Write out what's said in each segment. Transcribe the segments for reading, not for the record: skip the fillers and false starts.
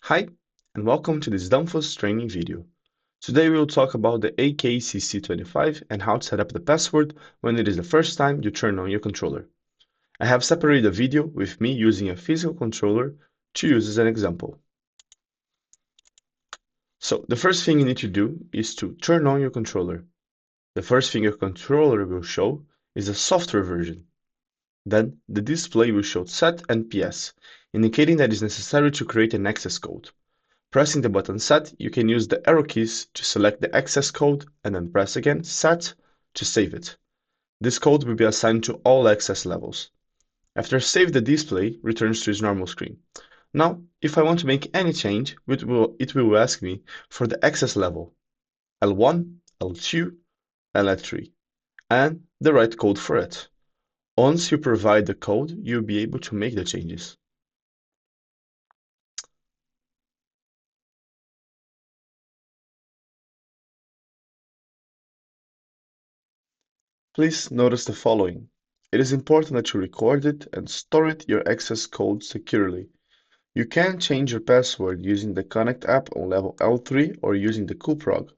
Hi, and welcome to this Danfoss training video. Today we will talk about the AK-CC25 and how to set up the password when it is the first time you turn on your controller. I have separated a video with me using a physical controller to use as an example. So the first thing you need to do is to turn on your controller. The first thing your controller will show is the software version. Then the display will show set and PS, indicating that it is necessary to create an access code. Pressing the button Set, you can use the arrow keys to select the access code and then press again Set to save it. This code will be assigned to all access levels. After save, the display returns to its normal screen. Now, if I want to make any change, it will ask me for the access level, L1, L2, L3, and the right code for it. Once you provide the code, you'll be able to make the changes. Please notice the following. It is important that you record it and store your access code securely. You can change your password using the Connect app on level L3 or using the Coolprog.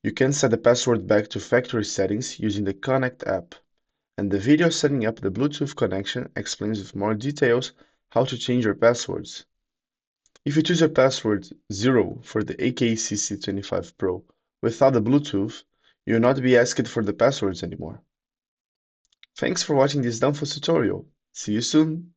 You can set the password back to factory settings using the Connect app. And the video setting up the Bluetooth connection explains with more details how to change your passwords. If you choose your password 0 for the AK-CC25 Pro without the Bluetooth, you will not be asked for the passwords anymore. Thanks for watching this Danfoss tutorial. See you soon!